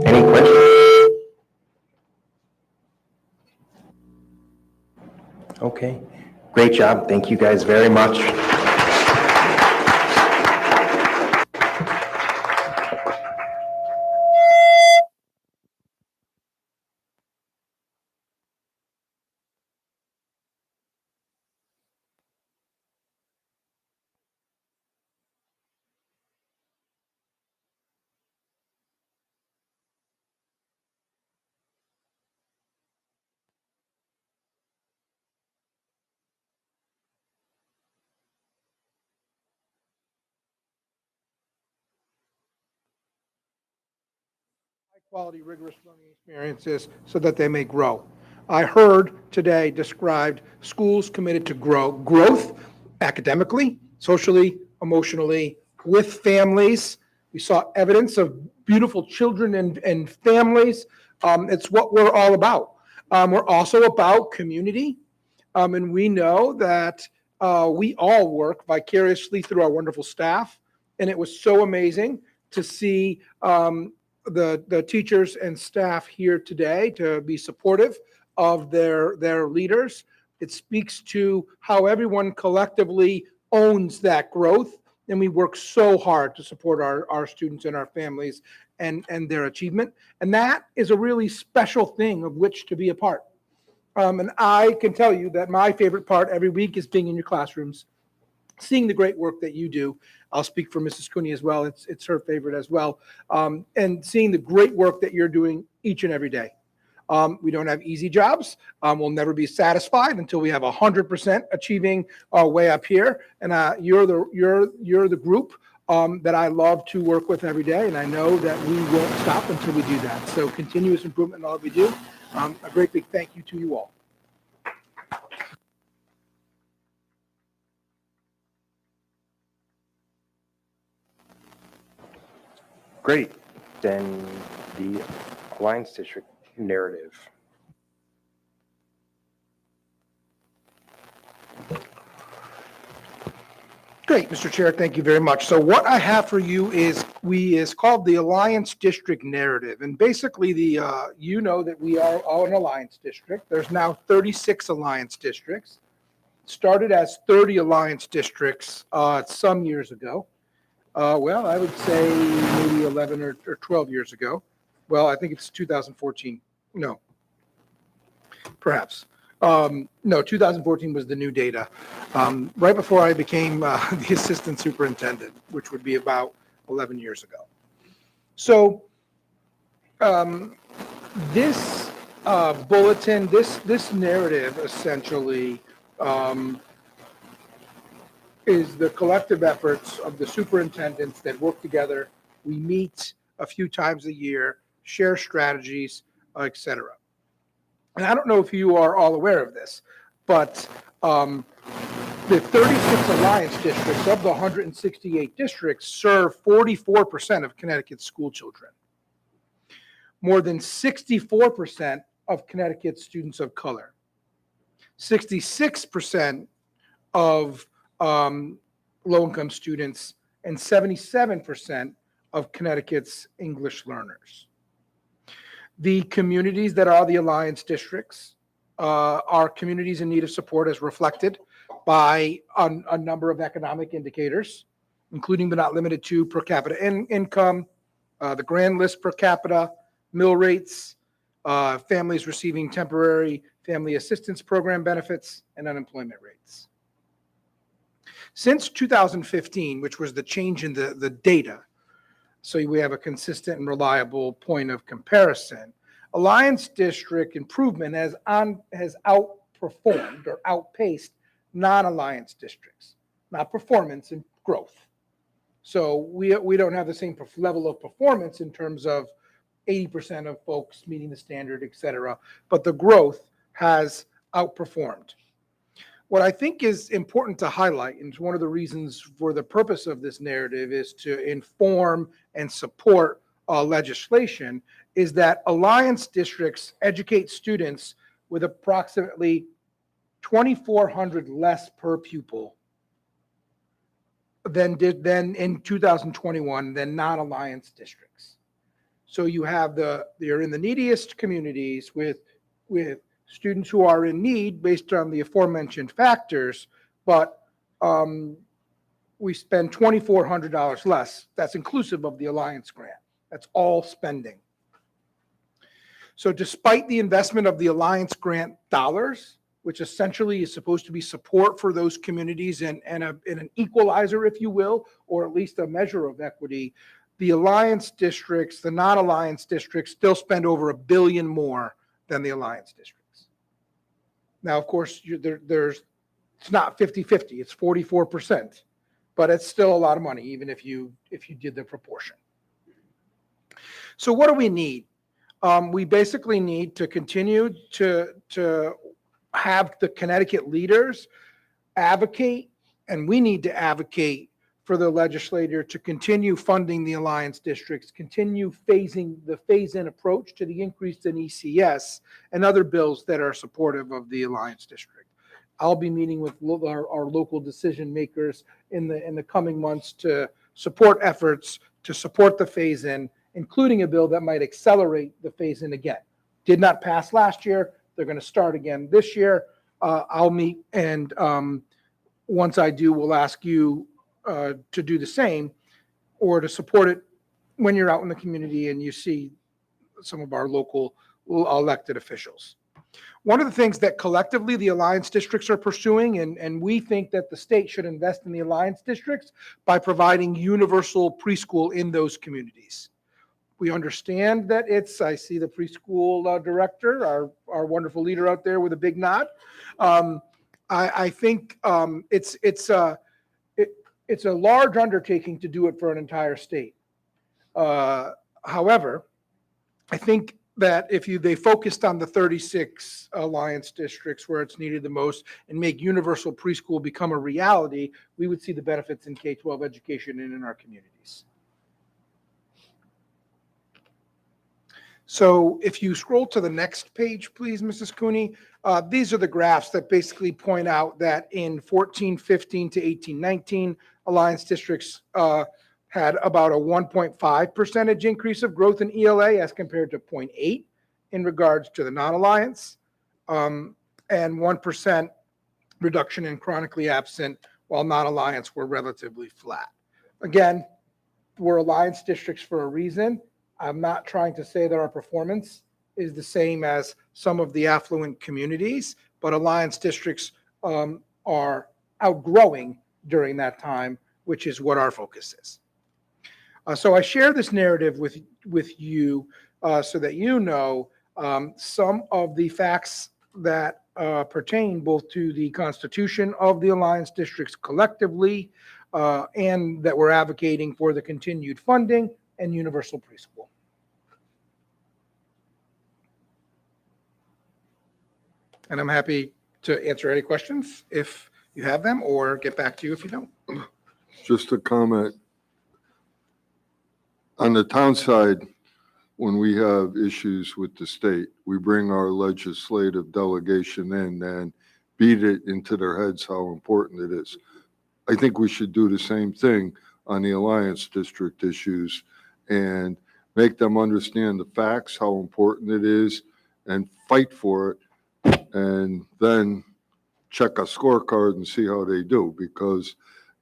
Any questions? Okay, great job. Thank you guys very much. Quality, rigorous learning experiences so that they may grow. I heard today described schools committed to growth academically, socially, emotionally, with families. We saw evidence of beautiful children and families. It's what we're all about. We're also about community. And we know that we all work vicariously through our wonderful staff. And it was so amazing to see the teachers and staff here today to be supportive of their leaders. It speaks to how everyone collectively owns that growth, and we work so hard to support our students and our families and their achievement. And that is a really special thing of which to be a part. And I can tell you that my favorite part every week is being in your classrooms, seeing the great work that you do. I'll speak for Mrs. Cooney as well. It's her favorite as well. And seeing the great work that you're doing each and every day. We don't have easy jobs. We'll never be satisfied until we have 100% achieving way up here. And you're the group that I love to work with every day. And I know that we won't stop until we do that. So continuous improvement in all we do. A great big thank you to you all. Great. Then the Alliance District narrative. Great, Mr. Chair, thank you very much. So what I have for you is called the Alliance District Narrative. And basically you know that we are all an Alliance District. There's now 36 Alliance Districts. Started as 30 Alliance Districts some years ago. Well, I would say maybe 11 or 12 years ago. Well, I think it's 2014. No, perhaps. No, 2014 was the new data. Right before I became the assistant superintendent, which would be about 11 years ago. So this bulletin, this narrative essentially is the collective efforts of the superintendents that work together. We meet a few times a year, share strategies, et cetera. And I don't know if you are all aware of this, but the 36 Alliance districts of the 168 districts serve 44% of Connecticut's school children. More than 64% of Connecticut's students of color. 66% of low-income students, and 77% of Connecticut's English learners. The communities that are the Alliance districts are communities in need of support as reflected by a number of economic indicators, including but not limited to per capita income, the grand list per capita, mill rates, families receiving temporary family assistance program benefits, and unemployment rates. Since 2015, which was the change in the data, so we have a consistent and reliable point of comparison, Alliance District improvement has outperformed or outpaced non-Alliance districts, not performance and growth. So we don't have the same level of performance in terms of 80% of folks meeting the standard, et cetera, but the growth has outperformed. What I think is important to highlight, and it's one of the reasons for the purpose of this narrative is to inform and support legislation, is that Alliance districts educate students with approximately 2,400 less per pupil than in 2021 than non-Alliance districts. So you have they're in the neediest communities with students who are in need based on the aforementioned factors, but we spend $2,400 less. That's inclusive of the Alliance grant. That's all spending. So despite the investment of the Alliance grant dollars, which essentially is supposed to be support for those communities and an equalizer, if you will, or at least a measure of equity, the Alliance districts, the non-Alliance districts still spend over $1 billion more than the Alliance districts. Now, of course, it's not 50-50, it's 44%, but it's still a lot of money, even if you did the proportion. So what do we need? We basically need to continue to have the Connecticut leaders advocate, and we need to advocate for the legislature to continue funding the Alliance districts, continue the phase-in approach to the increase in ECS and other bills that are supportive of the Alliance district. I'll be meeting with our local decision makers in the coming months to support efforts to support the phase-in, including a bill that might accelerate the phase-in again. Did not pass last year. They're going to start again this year. I'll meet, and once I do, we'll ask you to do the same or to support it when you're out in the community and you see some of our local elected officials. One of the things that collectively the Alliance districts are pursuing, and we think that the state should invest in the Alliance districts by providing universal preschool in those communities. We understand that I see the preschool director, our wonderful leader out there with a big nod. I think it's a large undertaking to do it for an entire state. However, I think that if they focused on the 36 Alliance districts where it's needed the most and make universal preschool become a reality, we would see the benefits in K-12 education and in our communities. So if you scroll to the next page, please, Mrs. Cooney, these are the graphs that basically point out that in 14-15 to 18-19, Alliance districts had about a 1.5% increase of growth in ELA as compared to 0.8 in regards to the non-Alliance, and 1% reduction in chronically absent, while non-Alliance were relatively flat. Again, we're Alliance districts for a reason. I'm not trying to say that our performance is the same as some of the affluent communities, but Alliance districts are outgrowing during that time, which is what our focus is. So I share this narrative with you so that you know some of the facts that pertain both to the constitution of the Alliance districts collectively, and that we're advocating for the continued funding and universal preschool. And I'm happy to answer any questions if you have them, or get back to you if you don't. Just a comment. On the town side, when we have issues with the state, we bring our legislative delegation in and beat it into their heads how important it is. I think we should do the same thing on the Alliance District issues and make them understand the facts, how important it is, and fight for it, and then check a scorecard and see how they do, because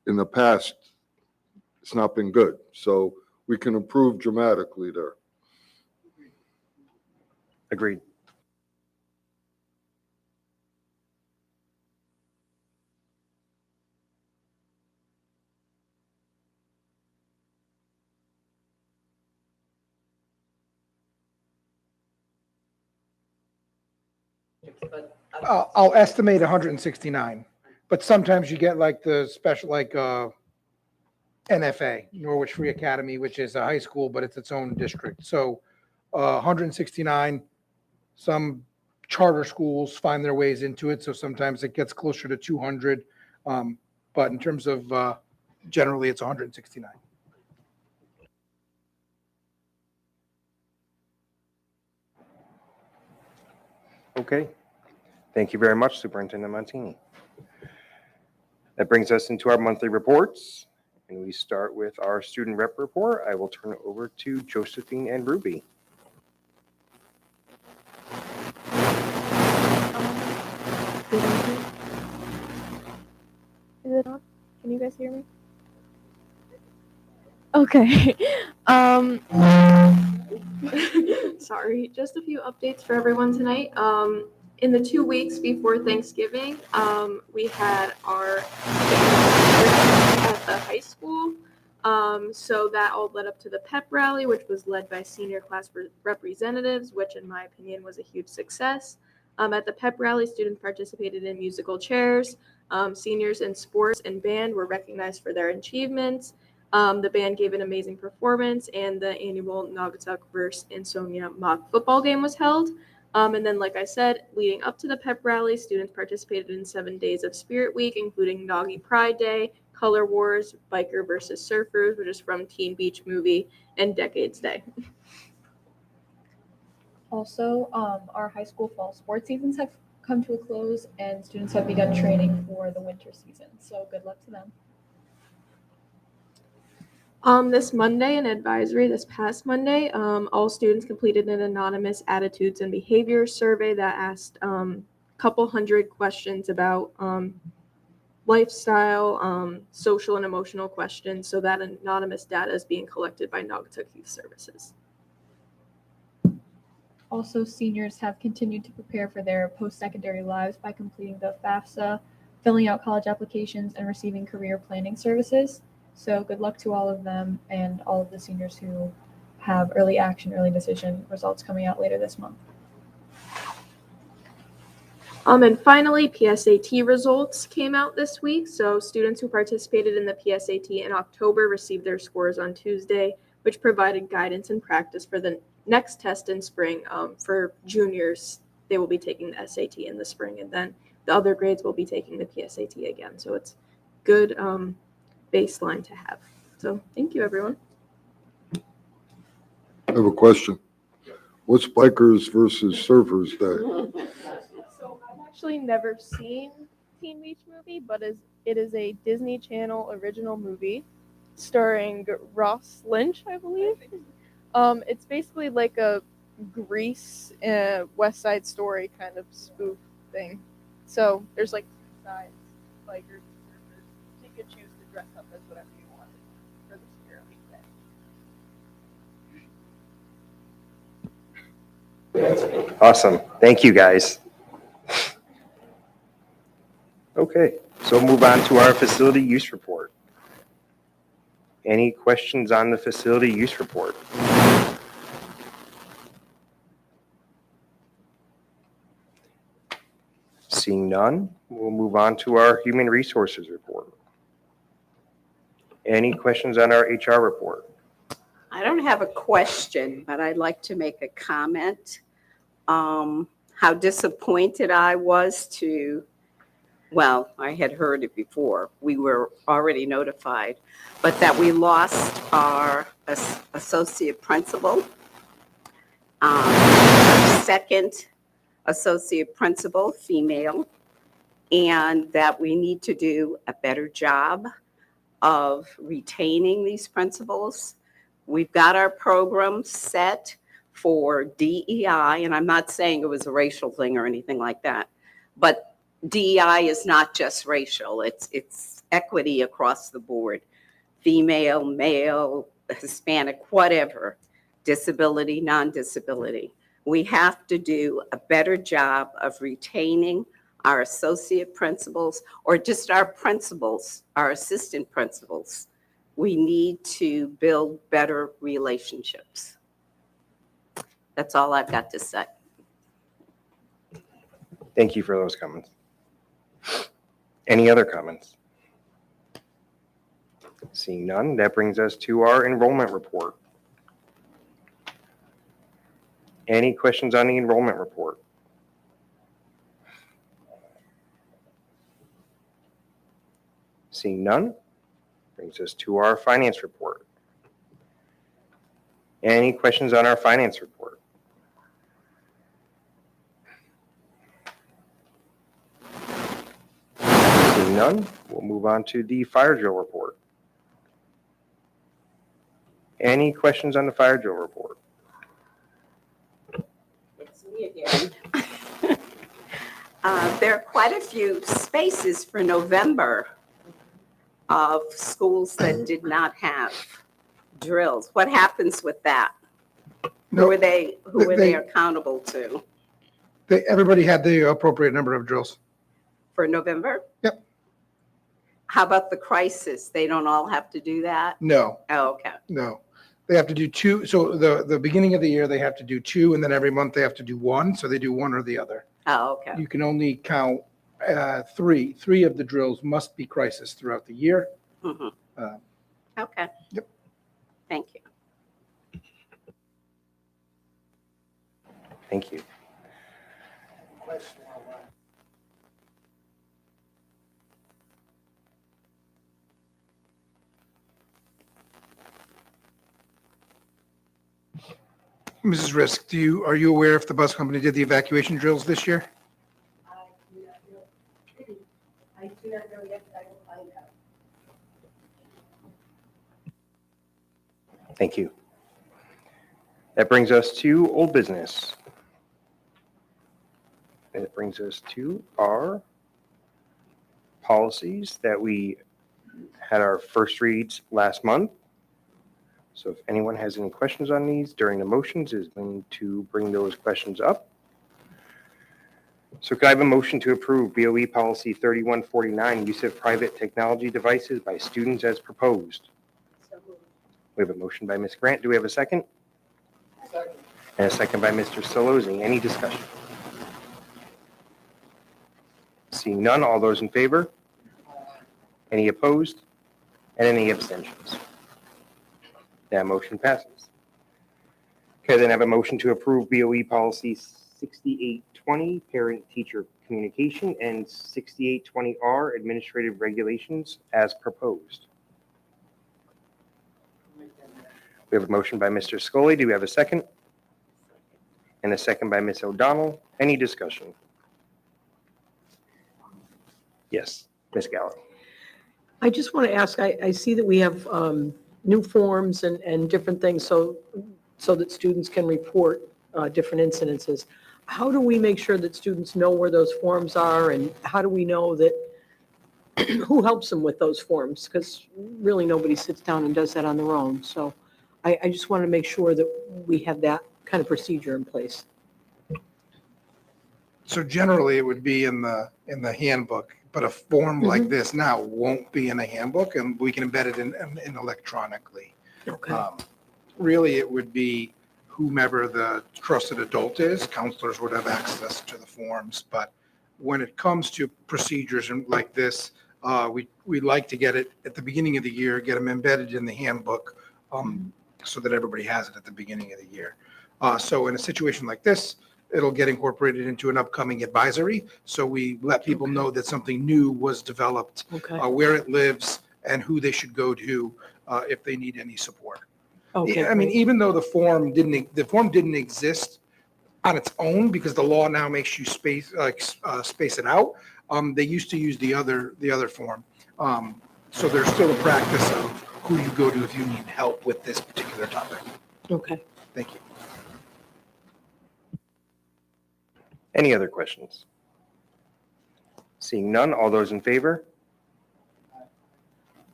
in the past, it's not been good. So we can improve dramatically there. Agreed. I'll estimate 169, but sometimes you get like the special, like NFA, Norwich Free Academy, which is a high school, but it's its own district. So 169, some charter schools find their ways into it. So sometimes it gets closer to 200. But in terms of generally, it's 169. Okay. Thank you very much, Superintendent Montini. That brings us into our monthly reports, and we start with our student rep report. I will turn it over to Josephine and Ruby. Is it on? Can you guys hear me? Okay. Sorry, just a few updates for everyone tonight. In the 2 weeks before Thanksgiving, we had our at the high school. So that all led up to the pep rally, which was led by senior class representatives, which in my opinion was a huge success. At the pep rally, students participated in musical chairs. Seniors in sports and band were recognized for their achievements. The band gave an amazing performance, and the annual Naugatuck vs. Ansonia mock football game was held. And then, like I said, leading up to the pep rally, students participated in 7 days of Spirit Week, including Noggy Pride Day, Color Wars, Biker vs. Surfers, which is from Teen Beach Movie, and Decades Day. Also, our high school fall sports seasons have come to a close, and students have begun training for the winter season. So good luck to them. This Monday, an advisory this past Monday, all students completed an anonymous attitudes and behaviors survey that asked a couple hundred questions about lifestyle, social and emotional questions. So that anonymous data is being collected by Naugatuck Youth Services. Also, seniors have continued to prepare for their post-secondary lives by completing the FAFSA, filling out college applications, and receiving career planning services. So good luck to all of them and all of the seniors who have early action, early decision results coming out later this month. And finally, PSAT results came out this week. So students who participated in the PSAT in October received their scores on Tuesday, which provided guidance and practice for the next test in spring. For juniors, they will be taking the SAT in the spring, and then the other grades will be taking the PSAT again. So it's good baseline to have. So thank you, everyone. I have a question. What's Bikers versus Surfers Day? So I've actually never seen Teen Beach Movie, but it is a Disney Channel original movie starring Ross Lynch, I believe. It's basically like a Grease West Side Story kind of spoof thing. So there's like two sides, bikers and surfers. So you could choose to dress up as whatever you wanted for the Spirit Week day. Awesome. Thank you, guys. Okay, so we'll move on to our facility use report. Any questions on the facility use report? Seeing none, we'll move on to our human resources report. Any questions on our HR report? I don't have a question, but I'd like to make a comment. How disappointed I was well, I had heard it before. We were already notified, but that we lost our associate principal, second associate principal, female, and that we need to do a better job of retaining these principals. We've got our program set for DEI, and I'm not saying it was a racial thing or anything like that, but DEI is not just racial. It's equity across the board, female, male, Hispanic, whatever, disability, non-disability. We have to do a better job of retaining our associate principals or just our principals, our assistant principals. We need to build better relationships. That's all I've got to say. Thank you for those comments. Any other comments? Seeing none, that brings us to our enrollment report. Any questions on the enrollment report? Seeing none, brings us to our finance report. Any questions on our finance report? Seeing none, we'll move on to the fire drill report. Any questions on the fire drill report? It's me again. There are quite a few spaces for November of schools that did not have drills. What happens with that? No, Who are they accountable to everybody had the appropriate number of drills. for November? Yep. How about the crisis? They don't all have to do that? No, Oh, okay. no. They have to do two. So the beginning of the year, they have to do two, and then every month they have to do one. So they do one or the other. Oh, okay. You can only count three. Three of the drills must be crisis throughout the year. Mhm. Okay. Yep. Thank you. Thank you. Mrs. Risk, are you aware if the bus company did the evacuation drills this year? I do not know yet, but I will find out. Thank you. That brings us to old business. And it brings us to our policies that we had our first reads last month. So if anyone has any questions on these during the motions, is going to bring those questions up. So could I have a motion to approve BOE policy 3149, use of private technology devices by students as proposed? We have a motion by Ms. Grant. Do we have a second? Second. And a second by Mr. Solozzi. Any discussion? Seeing none, all those in favor? Any opposed? And any abstentions? That motion passes. Okay, then I have a motion to approve BOE policy 6820, parent-teacher communication, and 6820R, administrative regulations as proposed. We have a motion by Mr. Scully. Do we have a second? And a second by Ms. O'Donnell. Any discussion? Yes, Ms. Gallo. I just want to ask, I see that we have new forms and different things so that students can report different incidences. How do we make sure that students know where those forms are, and how do we know that who helps them with those forms? Because really nobody sits down and does that on their own. So I just want to make sure that we have that kind of procedure in place. So generally, it would be in the handbook, but a form like this now won't be in a handbook, and we can embed it in electronically. Okay. Really, it would be whomever the trusted adult is. Counselors would have access to the forms, but when it comes to procedures and like this, we like to get it at the beginning of the year, get them embedded in the handbook, so that everybody has it at the beginning of the year. So in a situation like this, it'll get incorporated into an upcoming advisory. So we let people know that something new was developed, Okay. where it lives, and who they should go to if they need any support. Okay. I mean, great. even though the form didn't exist on its own because the law now makes you space it out. They used to use the other form. So there's still a practice of who you go to if you need help with this particular topic. Okay. Thank you. Any other questions? Seeing none, all those in favor?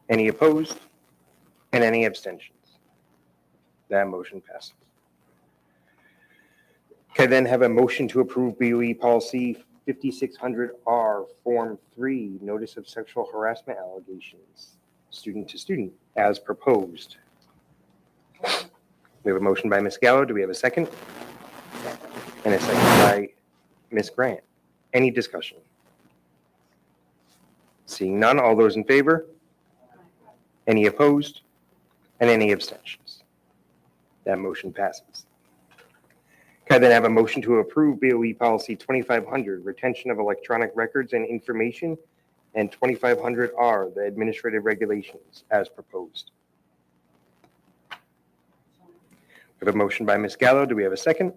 Any opposed? And any abstentions? That motion passes. Can I then have a motion to approve BOE policy 5600R, Form 3, Notice of Sexual Harassment Allegations, student to student, as proposed? We have a motion by Ms. Gallo. Do we have a second? And a second by Ms. Grant. Any discussion? Seeing none, all those in favor? Any opposed? And any abstentions? That motion passes. Can I then have a motion to approve BOE Policy 2500, Retention of Electronic Records and Information, and 2500R, the Administrative Regulations, as proposed? We have a motion by Ms. Gallo. Do we have a second?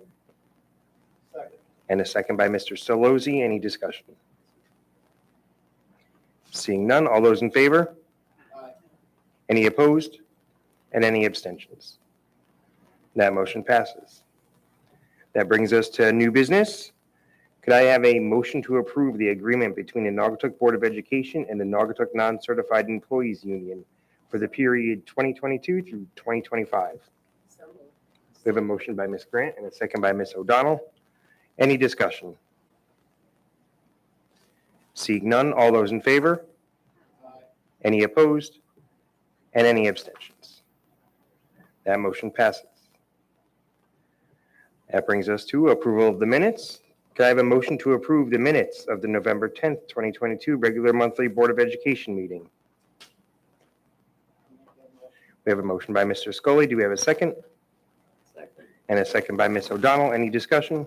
Second. And a second by Mr. Solozzi. Any discussion? Seeing none, all those in favor? Any opposed? And any abstentions? That motion passes. That brings us to new business. Could I have a motion to approve the agreement between the Naugatuck Board of Education and the Naugatuck Non-Certified Employees Union for the period 2022 through 2025? We have a motion by Ms. Grant and a second by Ms. O'Donnell. Any discussion? Seeing none, all those in favor? Any opposed? And any abstentions? That motion passes. That brings us to approval of the minutes. Could I have a motion to approve the minutes of the November 10th, 2022 regular monthly Board of Education meeting? We have a motion by Mr. Scully. Do we have a second? Second. And a second by Ms. O'Donnell. Any discussion?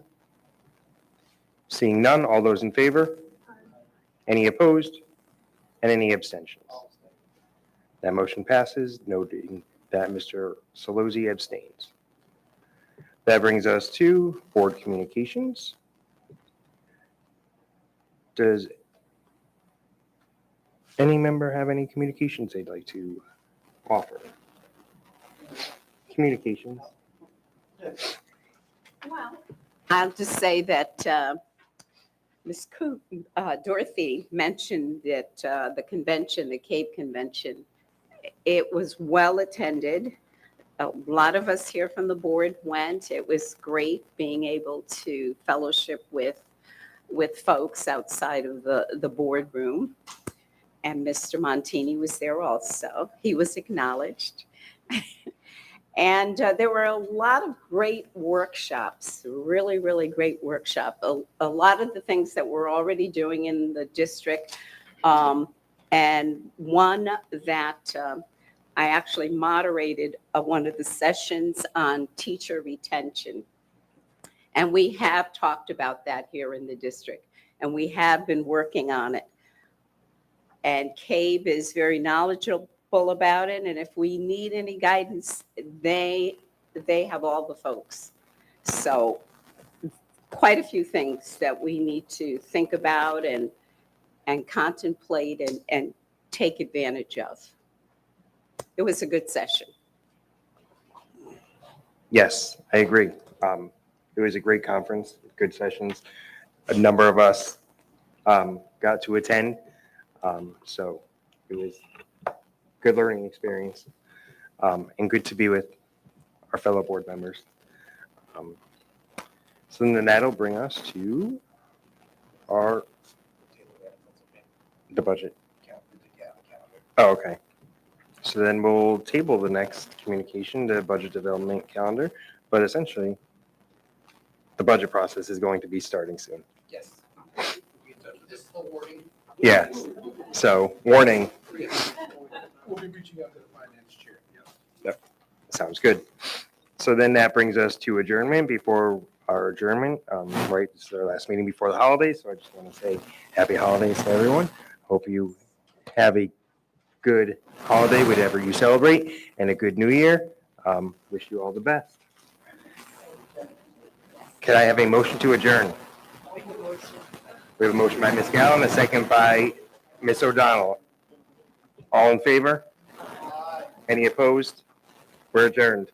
Seeing none, all those in favor? Any opposed? And any abstentions? That motion passes, noting that Mr. Solozzi abstains. That brings us to board communications. Does any member have any communications they'd like to offer? Communications. Well, I'll just say that Ms. Dorothy mentioned that the convention, the Cape Convention, it was well attended. A lot of us here from the board went. It was great being able to fellowship with folks outside of the boardroom. And Mr. Montini was there also. He was acknowledged. And there were a lot of great workshops, really, really great workshop. A lot of the things that we're already doing in the district. And one that I actually moderated one of the sessions on teacher retention. And we have talked about that here in the district, and we have been working on it. And CABE is very knowledgeable about it, and if we need any guidance, they have all the folks. So quite a few things that we need to think about and contemplate and take advantage of. It was a good session. Yes, I agree. It was a great conference, good sessions. A number of us got to attend, so it was a good learning experience and good to be with our fellow board members. So then that'll bring us to the budget. Oh, okay. So then we'll table the next communication, the budget development calendar, but essentially the budget process is going to be starting soon. Yes. Yes. So, warning. We'll be reaching out to the finance chair, yes. Yep. Sounds good. So then that brings us to adjournment. Before our adjournment, right, this is our last meeting before the holidays, so I just want to say happy holidays to everyone. Hope you have a good holiday, whatever you celebrate, and a good new year. Wish you all the best. Can I have a motion to adjourn? We have a motion by Ms. Gallo and a second by Ms. O'Donnell. All in favor? Any opposed? We're adjourned.